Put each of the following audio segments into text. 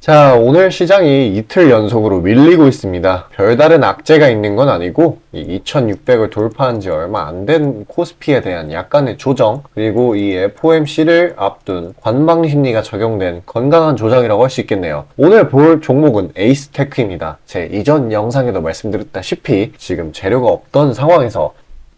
자, 오늘 시장이 이틀 연속으로 밀리고 있습니다. 별다른 악재가 있는 건 아니고 이 2600을 돌파한 지 얼마 안 된 코스피에 대한 약간의 조정, 그리고 이 FOMC를 앞둔 관망 심리가 적용된 건강한 조정이라고 할 수 있겠네요. 오늘 볼 종목은 에이스테크입니다. 제 이전 영상에도 말씀드렸다시피 지금 재료가 없던 상황에서,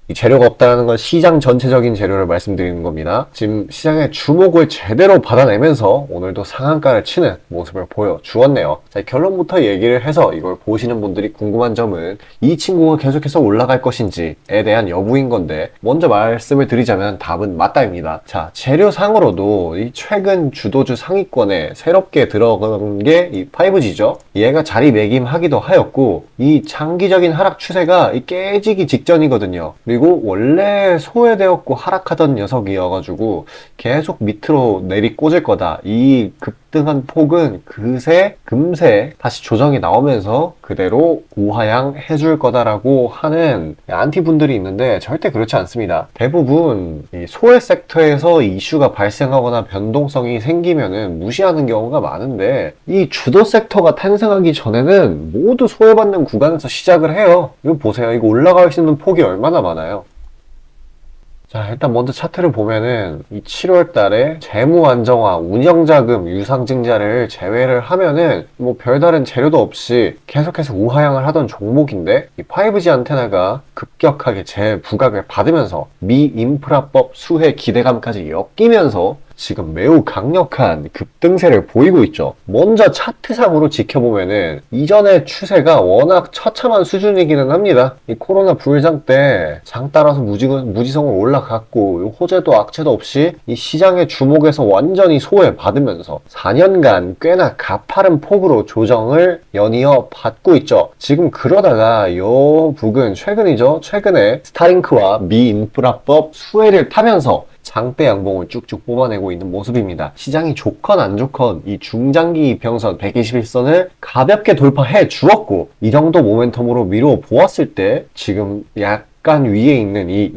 이 재료가 없다는 건 시장 전체적인 재료를 말씀드리는 겁니다. 지금 시장의 주목을 제대로 받아내면서 오늘도 상한가를 치는 모습을 보여주었네요. 자, 결론부터 얘기를 해서 이걸 보시는 분들이 궁금한 점은 이 친구가 계속해서 올라갈 것인지에 대한 여부인 건데, 먼저 말씀을 드리자면 답은 맞다입니다. 자, 재료상으로도 이 최근 주도주 상위권에 새롭게 들어간 게 이 5G죠. 얘가 자리매김하기도 하였고, 이 장기적인 하락 추세가 깨지기 직전이거든요. 그리고 원래 소외되었고 하락하던 녀석이어가지고 계속 밑으로 내리꽂을 거다. 이 급등한 폭은 금세 다시 조정이 나오면서 그대로 우하향 해줄 거다라고 하는 안티분들이 있는데, 절대 그렇지 않습니다. 대부분 이 소외 섹터에서 이슈가 발생하거나 변동성이 생기면은 무시하는 경우가 많은데, 이 주도 섹터가 탄생하기 전에는 모두 소외받는 구간에서 시작을 해요. 이거 보세요. 이거 올라갈 수 있는 폭이 얼마나 많아요. 자, 일단 먼저 차트를 보면은 이 7월 달에 재무 안정화, 운영자금, 유상증자를 제외를 하면은 뭐 별다른 재료도 없이 계속해서 우하향을 하던 종목인데, 이 5G 안테나가 급격하게 재부각을 받으면서 미 인프라법 수혜 기대감까지 엮이면서 지금 매우 강력한 급등세를 보이고 있죠. 먼저 차트상으로 지켜보면은 이전의 추세가 워낙 처참한 수준이기는 합니다. 이 코로나 불장 때 장 따라서 무지성으로 올라갔고, 호재도 악재도 없이 이 시장의 주목에서 완전히 소외받으면서 4년간 꽤나 가파른 폭으로 조정을 연이어 받고 있죠. 지금 그러다가 요 북은 최근이죠. 최근에 스타링크와 미 인프라법 수혜를 타면서 장대 양봉을 쭉쭉 뽑아내고 있는 모습입니다. 시장이 좋건 안 좋건 이 중장기 이평선 121선을 가볍게 돌파해 주었고, 이 정도 모멘텀으로 미뤄 보았을 때 지금 약간 위에 있는 이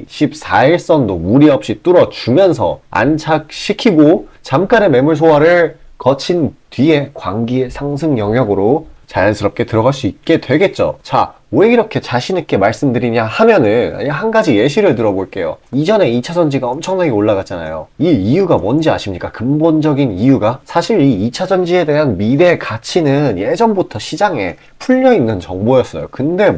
224일선도 무리 없이 뚫어주면서 안착시키고 잠깐의 매물 소화를 거친 뒤에 광기의 상승 영역으로 자연스럽게 들어갈 수 있게 되겠죠. 자, 왜 이렇게 자신있게 말씀드리냐 하면은 한 가지 예시를 들어볼게요. 이전에 2차전지가 엄청나게 올라갔잖아요. 이 이유가 뭔지 아십니까? 근본적인 이유가, 사실 이 2차전지에 대한 미래 가치는 예전부터 시장에 풀려있는 정보였어요. 근데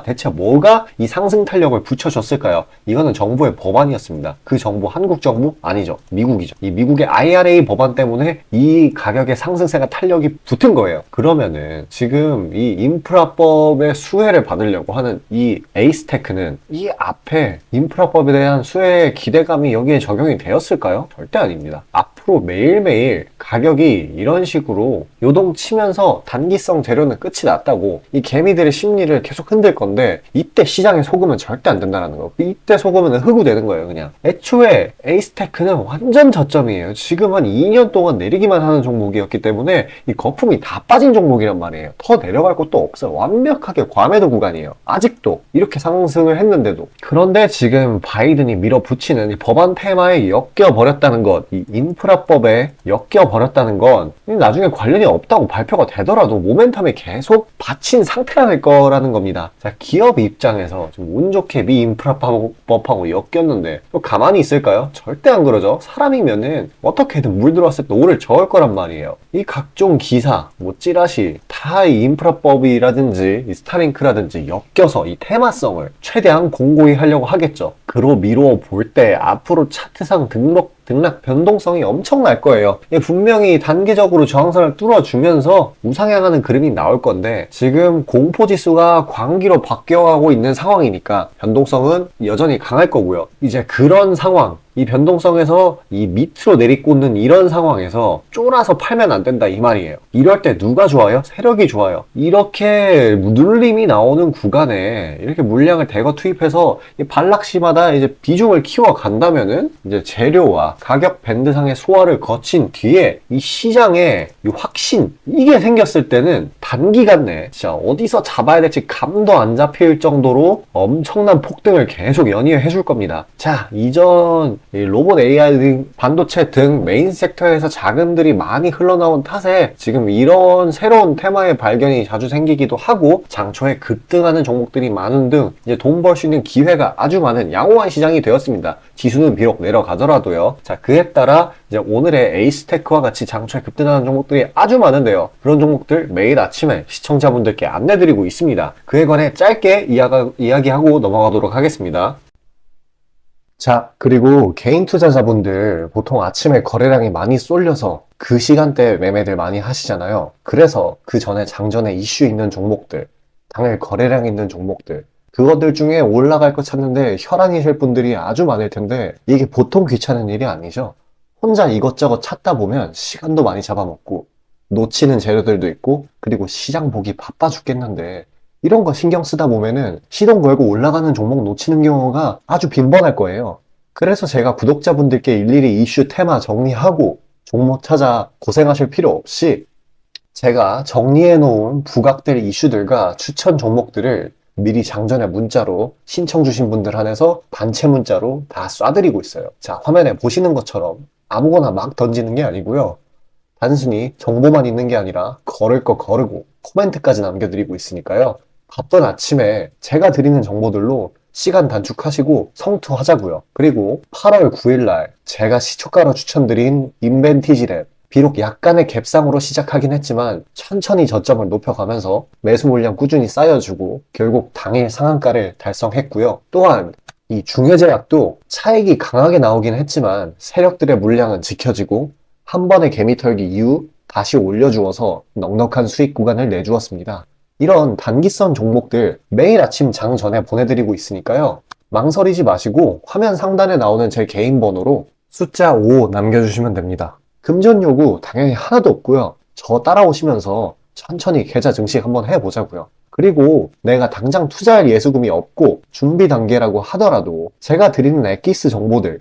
대체 뭐가 이 상승 탄력을 붙여줬을까요? 이거는 정부의 법안이었습니다. 그 정부 한국 정부? 아니죠. 미국이죠. 이 미국의 IRA 법안 때문에 이 가격의 상승세가 탄력이 붙은 거예요. 그러면은 지금 이 인프라법의 수혜를 받으려고 하는 이 에이스테크는 이 앞에 인프라법에 대한 수혜의 기대감이 여기에 적용이 되었을까요? 절대 아닙니다. 앞으로 매일매일 가격이 이런 식으로 요동치면서 단기성 재료는 끝이 났다고 이 개미들의 심리를 계속 흔들 건데, 이때 시장에 속으면 절대 안 된다는 거. 이때 속으면 흑우되는 거예요. 그냥 애초에 에이스테크는 완전 저점이에요. 지금 한 2년 동안 내리기만 하는 종목이었기 때문에 이 거품이 다 빠진 종목이란 말이에요. 더 내려갈 것도 없어요. 완벽하게 과매도 구간이에요. 아직도 이렇게 상승을 했는데도. 그런데 지금 바이든이 밀어붙이는 이 법안 테마에 엮여버렸다는 것, 이 인프라법에 엮여버렸다는 건 나중에 관련이 없다고 발표가 되더라도 모멘텀에 계속 받친 상태라는 거라는 겁니다. 자, 기업 입장에서 좀 운 좋게 미 인프라법하고 엮였는데 또 가만히 있을까요? 절대 안 그러죠. 사람이면은 어떻게든 물 들어왔을 때 오를 저을 거란 말이에요. 이 각종 기사, 찌라시 다 이 인프라법이라든지 이 스타링크라든지 엮여서 이 테마성을 최대한 공고히 하려고 하겠죠. 그로 미루어 볼 때 앞으로 차트상 등락 변동성이 엄청날 거예요. 분명히 단기적으로 저항선을 뚫어주면서 우상향하는 그림이 나올 건데, 지금 공포지수가 광기로 바뀌어가고 있는 상황이니까 변동성은 여전히 강할 거고요. 이제 그런 상황, 이 변동성에서 이 밑으로 내리꽂는 이런 상황에서 쫄아서 팔면 안 된다 이 말이에요. 이럴 때 누가 좋아요? 세력이 좋아요. 이렇게 눌림이 나오는 구간에 이렇게 물량을 대거 투입해서 반락시마다 이제 비중을 키워 간다면은 이제 재료와 가격 밴드상의 소화를 거친 뒤에 이 시장에 이 확신, 이게 생겼을 때는 단기간 내에 진짜 어디서 잡아야 될지 감도 안 잡힐 정도로 엄청난 폭등을 계속 연이어 해줄 겁니다. 자, 이전 이 로봇 AI 등 반도체 등 메인 섹터에서 자금들이 많이 흘러나온 탓에 지금 이런 새로운 테마의 발견이 자주 생기기도 하고 장초에 급등하는 종목들이 많은 등 이제 돈 벌 수 있는 기회가 아주 많은 양호한 시장이 되었습니다. 지수는 비록 내려가더라도요. 자, 그에 따라 이제 오늘의 에이스테크와 같이 장초에 급등하는 종목들이 아주 많은데요. 그런 종목들 매일 아침에 시청자분들께 안내드리고 있습니다. 그에 관해 짧게 이야기하고 넘어가도록 하겠습니다. 자, 그리고 개인 투자자분들 보통 아침에 거래량이 많이 쏠려서 그 시간대에 매매들 많이 하시잖아요. 그래서 그 전에 장전에 이슈 있는 종목들, 당일 거래량 있는 종목들, 그것들 중에 올라갈 거 찾는데 혈안이 셀 분들이 아주 많을 텐데 이게 보통 귀찮은 일이 아니죠. 혼자 이것저것 찾다 보면 시간도 많이 잡아먹고 놓치는 재료들도 있고 그리고 시장 보기 바빠 죽겠는데 이런 거 신경 쓰다 보면은 시동 걸고 올라가는 종목 놓치는 경우가 아주 빈번할 거예요. 그래서 제가 구독자분들께 일일이 이슈 테마 정리하고 종목 찾아 고생하실 필요 없이 제가 정리해 놓은 부각될 이슈들과 추천 종목들을 미리 장전에 문자로 신청 주신 분들 한해서 단체 문자로 다 쏴드리고 있어요. 자, 화면에 보시는 것처럼 아무거나 막 던지는 게 아니고요. 단순히 정보만 있는 게 아니라 걸을 거 거르고 코멘트까지 남겨드리고 있으니까요. 바쁜 아침에 제가 드리는 정보들로 시간 단축하시고 성투하자고요. 그리고 8월 9일날 제가 시초가로 추천드린 인벤티지랩 비록 약간의 갭상으로 시작하긴 했지만 천천히 저점을 높여가면서 매수 물량 꾸준히 쌓여주고 결국 당일 상한가를 달성했고요. 또한 이 중해제약도 차익이 강하게 나오긴 했지만 세력들의 물량은 지켜지고 한 번의 개미 털기 이후 다시 올려주어서 넉넉한 수익 구간을 내주었습니다. 이런 단기성 종목들 매일 아침 장 전에 보내드리고 있으니까요. 망설이지 마시고 화면 상단에 나오는 제 개인 번호로 숫자 5 남겨주시면 됩니다. 금전 요구 당연히 하나도 없고요. 저 따라오시면서 천천히 계좌 증식 한번 해보자고요. 그리고 내가 당장 투자할 예수금이 없고 준비 단계라고 하더라도 제가 드리는 엑기스 정보들,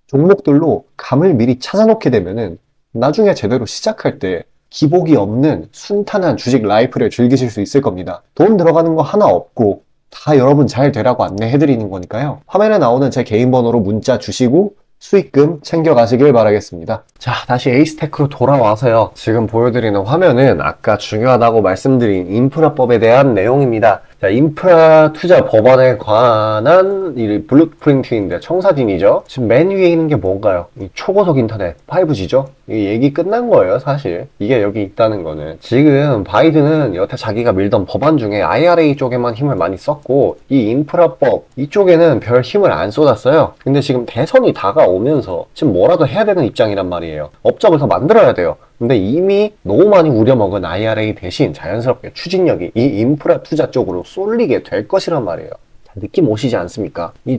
종목들로 감을 미리 찾아놓게 되면은 나중에 제대로 시작할 때 기복이 없는 순탄한 주식 라이프를 즐기실 수 있을 겁니다. 돈 들어가는 거 하나 없고 다 여러분 잘 되라고 안내해드리는 거니까요. 화면에 나오는 제 개인 번호로 문자 주시고 수익금 챙겨가시길 바라겠습니다. 자, 다시 에이스테크로 돌아와서요. 지금 보여드리는 화면은 아까 중요하다고 말씀드린 인프라법에 대한 내용입니다. 자, 인프라 투자 법안에 관한 이 블루프린트인데 청사진이죠. 지금 맨 위에 있는 게 뭔가요? 이 초고속 인터넷 5G죠. 이 얘기 끝난 거예요, 사실. 이게 여기 있다는 거는. 지금 바이든은 여태 자기가 밀던 법안 중에 IRA 쪽에만 힘을 많이 썼고 이 인프라법 이쪽에는 별 힘을 안 쏟았어요. 근데 지금 대선이 다가오면서 지금 뭐라도 해야 되는 입장이란 말이에요. 업적을 더 만들어야 돼요. 근데 이미 너무 많이 우려먹은 IRA 대신 자연스럽게 추진력이 이 인프라 투자 쪽으로 쏠리게 될 것이란 말이에요. 느낌 오시지 않습니까? 이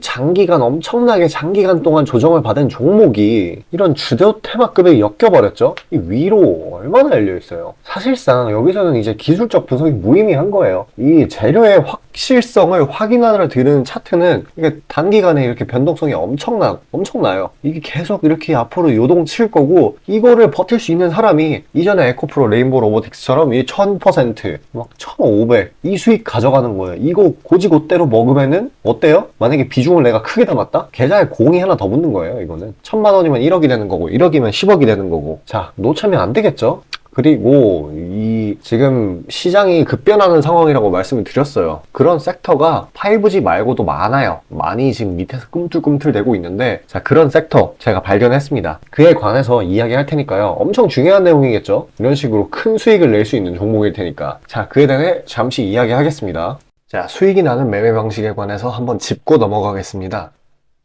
엄청나게 장기간 동안 조정을 받은 종목이 이런 주도 테마급에 엮여버렸죠? 이 위로 얼마나 열려있어요? 사실상 여기서는 이제 기술적 분석이 무의미한 거예요. 이 재료의 확실성을 확인하러 드는 차트는 이게 단기간에 이렇게 변동성이 엄청나요. 이게 계속 이렇게 앞으로 요동칠 거고 이거를 버틸 수 있는 사람이 이전에 에코프로 레인보우 로보틱스처럼 이 1000%, 막 1500 이 수익 가져가는 거예요. 이거 고지고대로 먹으면은 어때요? 만약에 비중을 내가 크게 담았다? 계좌에 공이 하나 더 붙는 거예요. 이거는 1000만 원이면 1억이 되는 거고 1억이면 10억이 되는 거고. 자, 놓치면 안 되겠죠? 그리고 이 지금 시장이 급변하는 상황이라고 말씀을 드렸어요. 그런 섹터가 5G 말고도 많아요. 많이 지금 밑에서 꿈틀꿈틀 대고 있는데, 자, 그런 섹터 제가 발견했습니다. 그에 관해서 이야기할 테니까요. 엄청 중요한 내용이겠죠? 이런 식으로 큰 수익을 낼 수 있는 종목일 테니까. 자, 그에 대해 잠시 이야기하겠습니다. 자, 수익이 나는 매매 방식에 관해서 한번 짚고 넘어가겠습니다.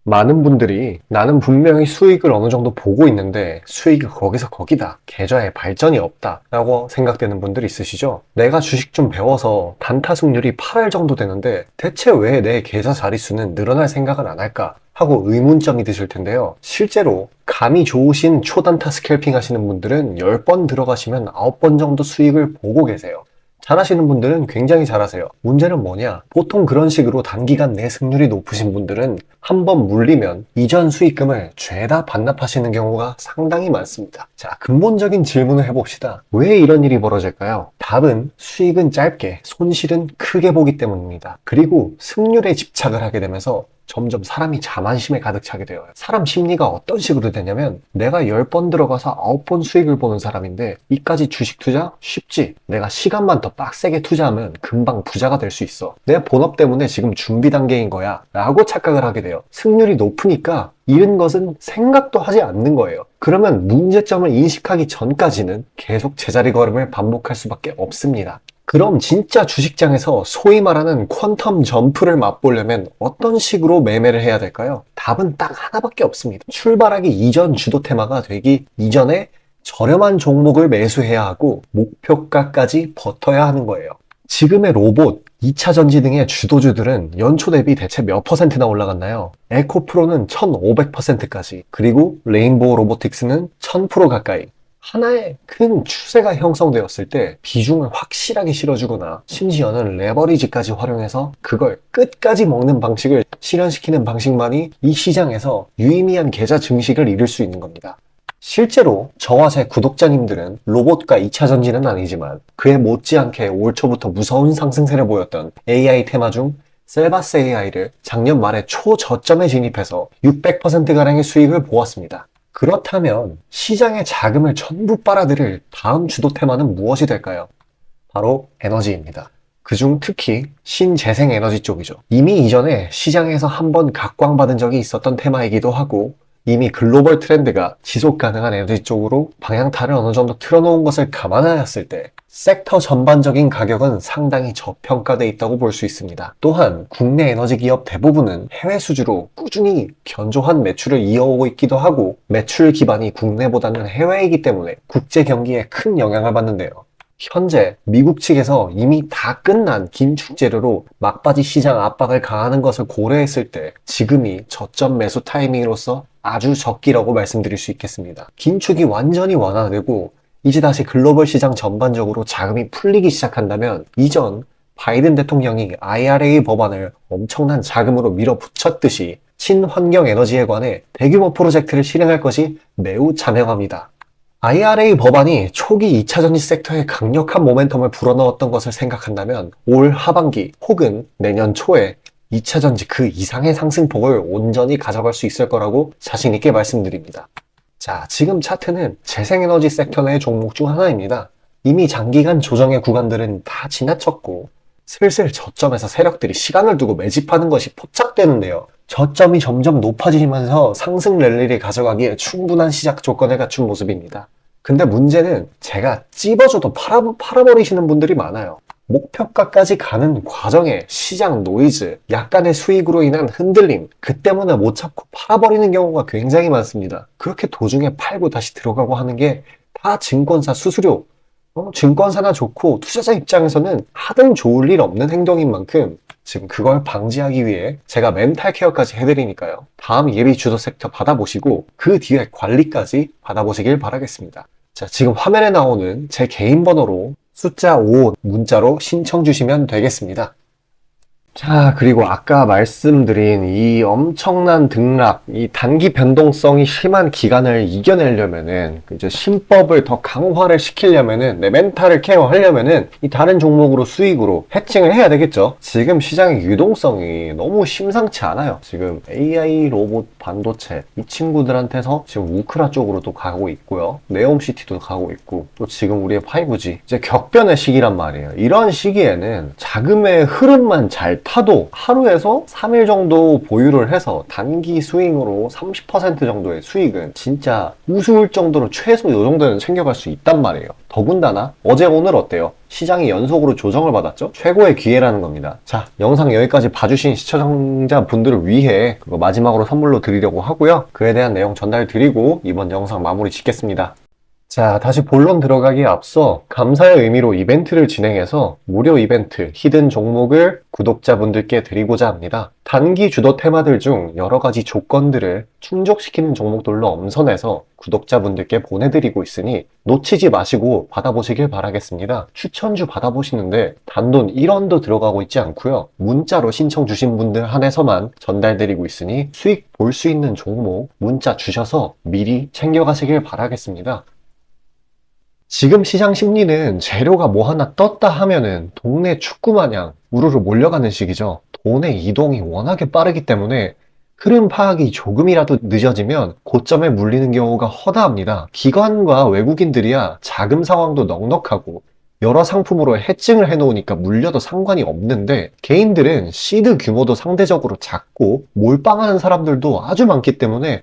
많은 분들이 나는 분명히 수익을 어느 정도 보고 있는데 수익이 거기서 거기다. 계좌에 발전이 없다. 라고 생각되는 분들 있으시죠? 내가 주식 좀 배워서 단타 승률이 8할 정도 되는데 대체 왜 내 계좌 자릿수는 늘어날 생각은 안 할까? 하고 의문점이 드실 텐데요. 실제로 감이 좋으신 초단타 스캘핑 하시는 분들은 10번 들어가시면 9번 정도 수익을 보고 계세요. 잘하시는 분들은 굉장히 잘하세요. 문제는 뭐냐? 보통 그런 식으로 단기간 내 승률이 높으신 분들은 한번 물리면 이전 수익금을 죄다 반납하시는 경우가 상당히 많습니다. 자, 근본적인 질문을 해봅시다. 왜 이런 일이 벌어질까요? 답은 수익은 짧게, 손실은 크게 보기 때문입니다. 그리고 승률에 집착을 하게 되면서 점점 사람이 자만심에 가득 차게 돼요. 사람 심리가 어떤 식으로 되냐면 내가 10번 들어가서 9번 수익을 보는 사람인데 이까지 주식 투자? 쉽지. 내가 시간만 더 빡세게 투자하면 금방 부자가 될 수 있어. 내 본업 때문에 지금 준비 단계인 거야 라고 착각을 하게 돼요. 승률이 높으니까 잃은 것은 생각도 하지 않는 거예요. 그러면 문제점을 인식하기 전까지는 계속 제자리 걸음을 반복할 수밖에 없습니다. 그럼 진짜 주식장에서 소위 말하는 퀀텀 점프를 맛보려면 어떤 식으로 매매를 해야 될까요? 답은 딱 하나밖에 없습니다. 출발하기 이전 주도 테마가 되기 이전에 저렴한 종목을 매수해야 하고 목표가까지 버텨야 하는 거예요. 지금의 로봇, 2차 전지 등의 주도주들은 연초 대비 대체 몇 퍼센트나 올라갔나요? 에코프로는 1500%까지, 그리고 레인보우 로보틱스는 1000% 가까이. 하나의 큰 추세가 형성되었을 때 비중을 확실하게 실어주거나 심지어는 레버리지까지 활용해서 그걸 끝까지 먹는 방식을 실현시키는 방식만이 이 시장에서 유의미한 계좌 증식을 이룰 수 있는 겁니다. 실제로 저와 제 구독자님들은 로봇과 2차 전지는 아니지만 그에 못지않게 올 초부터 무서운 상승세를 보였던 AI 테마 중 셀바스 AI를 작년 말에 초저점에 진입해서 600%가량의 수익을 보았습니다. 그렇다면 시장의 자금을 전부 빨아들일 다음 주도 테마는 무엇이 될까요? 바로 에너지입니다. 그중 특히 신재생 에너지 쪽이죠. 이미 이전에 시장에서 한번 각광받은 적이 있었던 테마이기도 하고 이미 글로벌 트렌드가 지속 가능한 에너지 쪽으로 방향타를 어느 정도 틀어놓은 것을 감안하였을 때 섹터 전반적인 가격은 상당히 저평가되어 있다고 볼 수 있습니다. 또한 국내 에너지 기업 대부분은 해외 수주로 꾸준히 견조한 매출을 이어오고 있기도 하고 매출 기반이 국내보다는 해외이기 때문에 국제 경기에 큰 영향을 받는데요. 현재 미국 측에서 이미 다 끝난 긴축 재료로 막바지 시장 압박을 가하는 것을 고려했을 때 지금이 저점 매수 타이밍으로서 아주 적기라고 말씀드릴 수 있겠습니다. 긴축이 완전히 완화되고 이제 다시 글로벌 시장 전반적으로 자금이 풀리기 시작한다면 이전 바이든 대통령이 IRA 법안을 엄청난 자금으로 밀어붙였듯이 친환경 에너지에 관해 대규모 프로젝트를 실행할 것이 매우 자명합니다. IRA 법안이 초기 2차 전지 섹터에 강력한 모멘텀을 불어넣었던 것을 생각한다면 올 하반기 혹은 내년 초에 2차 전지 그 이상의 상승폭을 온전히 가져갈 수 있을 거라고 자신 있게 말씀드립니다. 자, 지금 차트는 재생에너지 섹터 내 종목 중 하나입니다. 이미 장기간 조정의 구간들은 다 지나쳤고 슬슬 저점에서 세력들이 시간을 두고 매집하는 것이 포착되는데요. 저점이 점점 높아지면서 상승 랠리를 가져가기에 충분한 시작 조건을 갖춘 모습입니다. 근데 문제는 제가 찝어줘도 팔아버리시는 분들이 많아요. 목표가까지 가는 과정에 시장 노이즈, 약간의 수익으로 인한 흔들림, 그 때문에 못 참고 팔아버리는 경우가 굉장히 많습니다. 그렇게 도중에 팔고 다시 들어가고 하는 게 다 증권사 수수료, 증권사나 좋고 투자자 입장에서는 하등 좋을 일 없는 행동인 만큼 지금 그걸 방지하기 위해 제가 멘탈 케어까지 해드리니까요. 다음 예비 주도 섹터 받아보시고 그 뒤에 관리까지 받아보시길 바라겠습니다. 자, 지금 화면에 나오는 제 개인 번호로 숫자 5 문자로 신청 주시면 되겠습니다. 자, 그리고 아까 말씀드린 이 엄청난 등락, 이 단기 변동성이 심한 기간을 이겨내려면은, 이제 신법을 더 강화를 시키려면은, 내 멘탈을 케어하려면은, 이 다른 종목으로 수익으로 해칭을 해야 되겠죠. 지금 시장의 유동성이 너무 심상치 않아요. 지금 AI 로봇 반도체, 이 친구들한테서 지금 우크라 쪽으로도 가고 있고요. 네옴시티도 가고 있고, 또 지금 우리의 5G, 이제 격변의 시기란 말이에요. 이런 시기에는 자금의 흐름만 잘 타도 하루에서 3일 정도 보유를 해서 단기 스윙으로 30% 정도의 수익은 진짜 우스울 정도로 최소 이 정도는 챙겨갈 수 있단 말이에요. 더군다나 어제 오늘 어때요? 시장이 연속으로 조정을 받았죠? 최고의 기회라는 겁니다. 자, 영상 여기까지 봐주신 시청자분들을 위해 그거 마지막으로 선물로 드리려고 하고요. 그에 대한 내용 전달 드리고 이번 영상 마무리 짓겠습니다. 자, 다시 본론 들어가기에 앞서 감사의 의미로 이벤트를 진행해서 무료 이벤트 히든 종목을 구독자분들께 드리고자 합니다. 단기 주도 테마들 중 여러 가지 조건들을 충족시키는 종목들로 엄선해서 구독자분들께 보내드리고 있으니 놓치지 마시고 받아보시길 바라겠습니다. 추천주 받아보시는데 단돈 1원도 들어가고 있지 않고요. 문자로 신청 주신 분들 한해서만 전달드리고 있으니 수익 볼 수 있는 종목 문자 주셔서 미리 챙겨가시길 바라겠습니다. 지금 시장 심리는 재료가 뭐 하나 떴다 하면은 동네 축구 마냥 우르르 몰려가는 시기죠. 돈의 이동이 워낙에 빠르기 때문에 흐름 파악이 조금이라도 늦어지면 고점에 물리는 경우가 허다합니다. 기관과 외국인들이야 자금 상황도 넉넉하고 여러 상품으로 해칭을 해놓으니까 물려도 상관이 없는데, 개인들은 시드 규모도 상대적으로 작고 몰빵하는 사람들도 아주 많기 때문에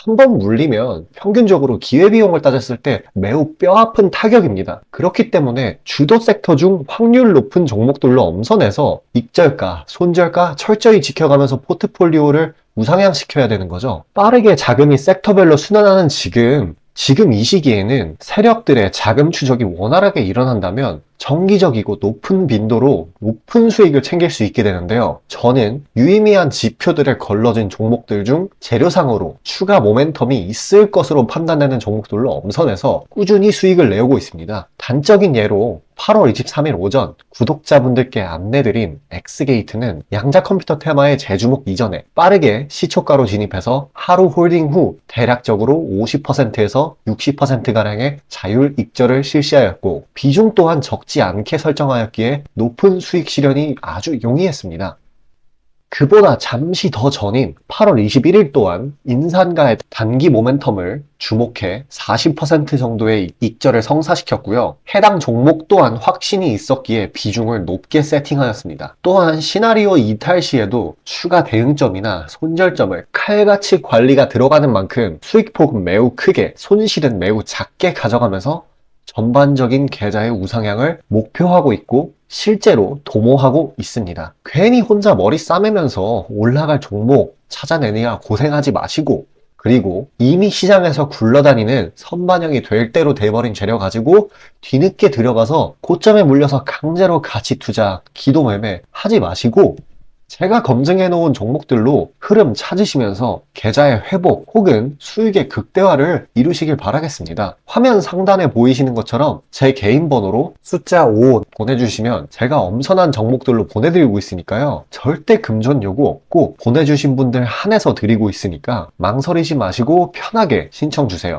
한 번 물리면 평균적으로 기회비용을 따졌을 때 매우 뼈아픈 타격입니다. 그렇기 때문에 주도 섹터 중 확률 높은 종목들로 엄선해서 익절가, 손절가 철저히 지켜가면서 포트폴리오를 우상향시켜야 되는 거죠. 빠르게 자금이 섹터별로 순환하는 지금 이 시기에는 세력들의 자금 추적이 원활하게 일어난다면 정기적이고 높은 빈도로 높은 수익을 챙길 수 있게 되는데요. 저는 유의미한 지표들을 걸러진 종목들 중 재료상으로 추가 모멘텀이 있을 것으로 판단되는 종목들로 엄선해서 꾸준히 수익을 내오고 있습니다. 단적인 예로 8월 23일 오전 구독자분들께 안내드린 엑스게이트는 양자 컴퓨터 테마의 재주목 이전에 빠르게 시초가로 진입해서 하루 홀딩 후 대략적으로 50%에서 60%가량의 자율 익절을 실시하였고, 비중 또한 적지 않게 설정하였기에 높은 수익 실현이 아주 용이했습니다. 그보다 잠시 더 전인 8월 21일 또한 인산가의 단기 모멘텀을 주목해 40% 정도의 익절을 성사시켰고요. 해당 종목 또한 확신이 있었기에 비중을 높게 세팅하였습니다. 또한 시나리오 이탈 시에도 추가 대응점이나 손절점을 칼같이 관리가 들어가는 만큼 수익폭은 매우 크게, 손실은 매우 작게 가져가면서 전반적인 계좌의 우상향을 목표하고 있고 실제로 도모하고 있습니다. 괜히 혼자 머리 싸매면서 올라갈 종목 찾아내느라 고생하지 마시고, 그리고 이미 시장에서 굴러다니는 선반영이 될 대로 돼버린 재료 가지고 뒤늦게 들어가서 고점에 물려서 강제로 가치 투자, 기도 매매 하지 마시고 제가 검증해 놓은 종목들로 흐름 찾으시면서 계좌의 회복 혹은 수익의 극대화를 이루시길 바라겠습니다. 화면 상단에 보이시는 것처럼 제 개인 번호로 숫자 5 보내주시면 제가 엄선한 종목들로 보내드리고 있으니까요. 절대 금전 요구 없고 보내주신 분들 한해서 드리고 있으니까 망설이지 마시고 편하게 신청 주세요.